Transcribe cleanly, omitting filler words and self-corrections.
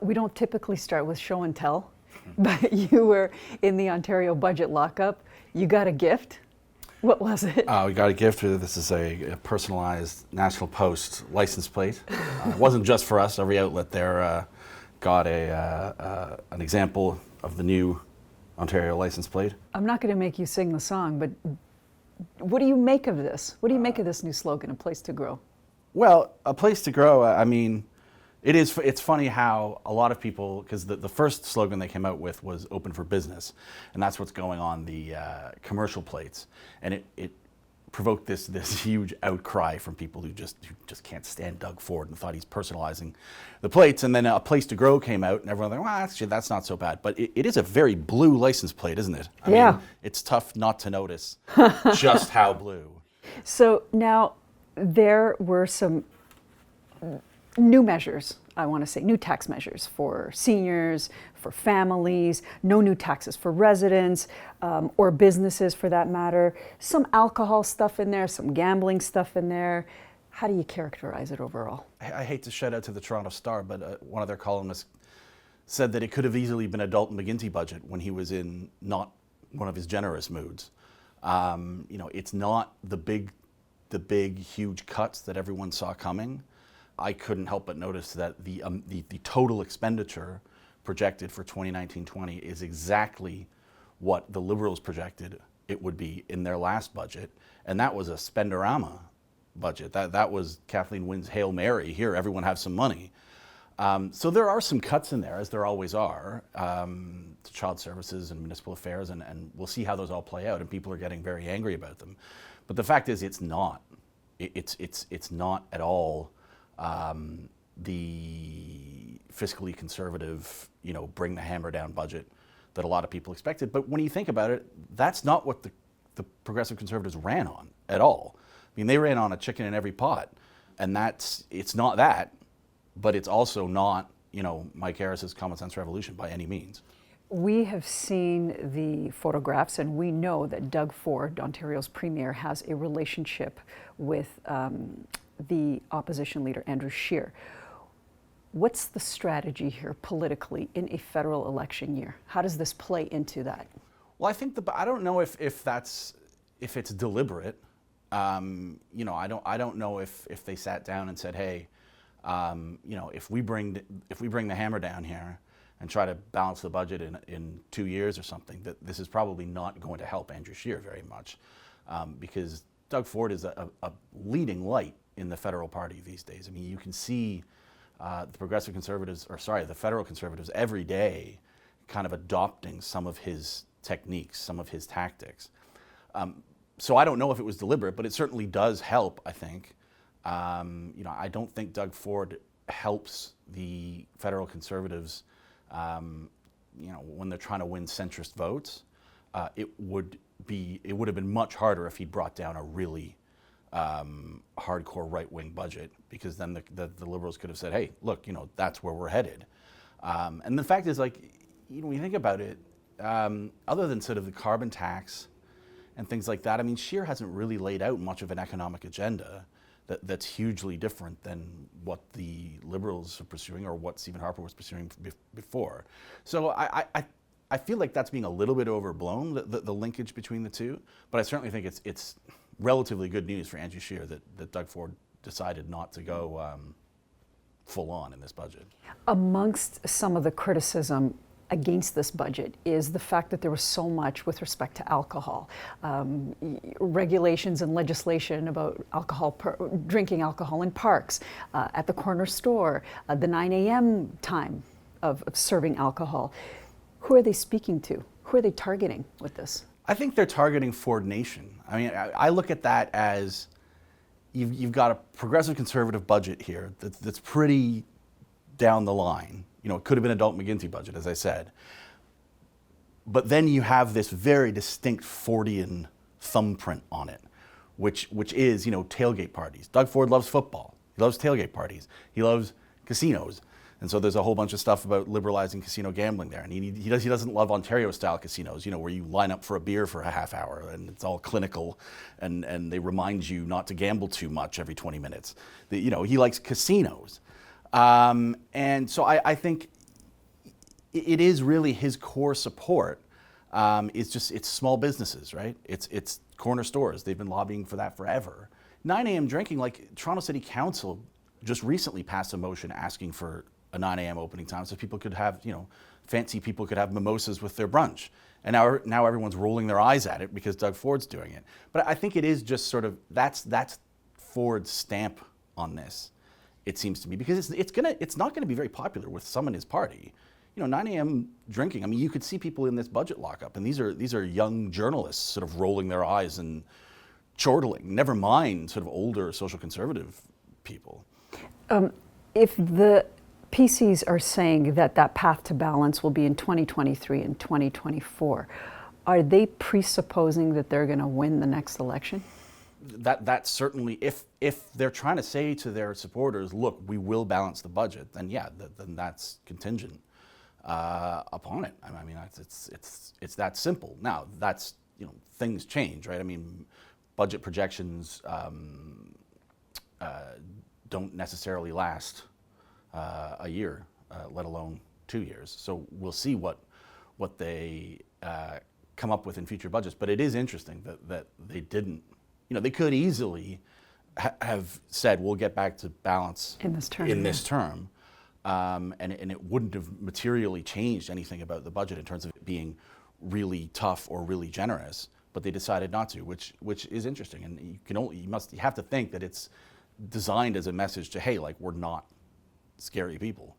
We don't typically start with show and tell, but you were in the Ontario budget lockup. You got a gift. What was it? We got a gift. This is a personalized National Post license plate. It wasn't just for us. Every outlet there got an example of the new Ontario license plate. I'm not going to make you sing the song, but what do you make of this? What do you make of this new slogan, A Place to Grow? Well, A Place to Grow, I mean, it's funny how a lot of people, because the first slogan they came out with was Open for Business, and that's what's going on the commercial plates. And it provoked this huge outcry from people who just can't stand Doug Ford and thought he's personalizing the plates. And then A Place to Grow came out, and everyone was like, well, actually, that's not so bad. But it is a very blue license plate, isn't it? I mean, it's tough not to notice just how blue. So now there were some new measures, I want to say, new tax measures for seniors, for families, no new taxes for residents or businesses for that matter, some alcohol stuff in there, some gambling stuff in there. How do you characterize it overall? I hate to shout out to the Toronto Star, but one of their columnists said that it could have easily been a Dalton McGuinty budget when he was in not one of his generous moods. It's not the big, huge cuts that everyone saw coming. I couldn't help but notice that the total expenditure projected for 2019-20 is exactly what the Liberals projected it would be in their last budget, and that was a spendorama budget. That was Kathleen Wynne's Hail Mary, here, everyone have some money. So there are some cuts in there, as there always are, to child services and municipal affairs, and we'll see how those all play out, and people are getting very angry about them. But the fact is, it's not at all the fiscally conservative, bring the hammer down budget that a lot of people expected. But when you think about it, that's not what the Progressive Conservatives ran on at all. I mean, they ran on a chicken in every pot, and it's not that, but it's also not, Mike Harris's Common Sense Revolution by any means. We have seen the photographs, and we know that Doug Ford, Ontario's premier, has a relationship with the opposition leader, Andrew Shearer. What's the strategy here politically in a federal election year? How does this play into that? Well, I think I don't know if it's deliberate. I don't know if they sat down and said, hey, if we bring the hammer down here and try to balance the budget in 2 years or something, that this is probably not going to help Andrew Shearer very much, because Doug Ford is a leading light in the federal party these days. I mean, you can see the federal conservatives every day kind of adopting some of his techniques, some of his tactics. So I don't know if it was deliberate, but it certainly does help, I think. I don't think Doug Ford helps the federal conservatives, when they're trying to win centrist votes. It would have been much harder if he'd brought down a really hardcore right-wing budget, because then the Liberals could have said, hey, look, that's where we're headed. And the fact is, when you think about it, other than sort of the carbon tax and things like that, I mean, Shearer hasn't really laid out much of an economic agenda that's hugely different than what the Liberals are pursuing or what Stephen Harper was pursuing before. So I feel like that's being a little bit overblown, the linkage between the two, but I certainly think it's relatively good news for Andrew Shearer that Doug Ford decided not to go full on in this budget. Amongst some of the criticism against this budget is the fact that there was so much with respect to alcohol. Regulations and legislation about drinking alcohol in parks, at the corner store, the 9 a.m. time of serving alcohol. Who are they speaking to? Who are they targeting with this? I think they're targeting Ford Nation. I mean, I look at that as you've got a progressive conservative budget here that's pretty down the line. It could have been a Dalton McGuinty budget, as I said. But then you have this very distinct Fordian thumbprint on it, which is, tailgate parties. Doug Ford loves football. He loves tailgate parties. He loves casinos. And so there's a whole bunch of stuff about liberalizing casino gambling there. And he doesn't love Ontario-style casinos, where you line up for a beer for a half hour and it's all clinical and they remind you not to gamble too much every 20 minutes. He likes casinos. And so I think it is really his core support. It's small businesses, right? It's corner stores. They've been lobbying for that forever. 9 a.m. drinking, like Toronto City Council just recently passed a motion asking for a 9 a.m. opening time so people could have, fancy people could have mimosas with their brunch. And now everyone's rolling their eyes at it because Doug Ford's doing it. But I think it is just sort of, that's Ford's stamp on this, it seems to me, because it's not gonna be very popular with some in his party. 9 a.m. drinking, I mean, you could see people in this budget lockup, and these are young journalists sort of rolling their eyes and chortling, never mind sort of older social conservative people. If the PCs are saying that path to balance will be in 2023 and 2024, are they presupposing that they're going to win the next election? That certainly, if they're trying to say to their supporters, look, we will balance the budget, then yeah, then that's contingent upon it. I mean, it's that simple. Now, that's, things change, right? I mean, budget projections don't necessarily last a year, let alone 2 years. So we'll see what they come up with in future budgets. But it is interesting that they didn't, they could easily have said, we'll get back to balance in this term. And it wouldn't have materially changed anything about the budget in terms of it being really tough or really generous. But they decided not to, which is interesting. And you have to think that it's designed as a message to, hey, like, we're not scary people.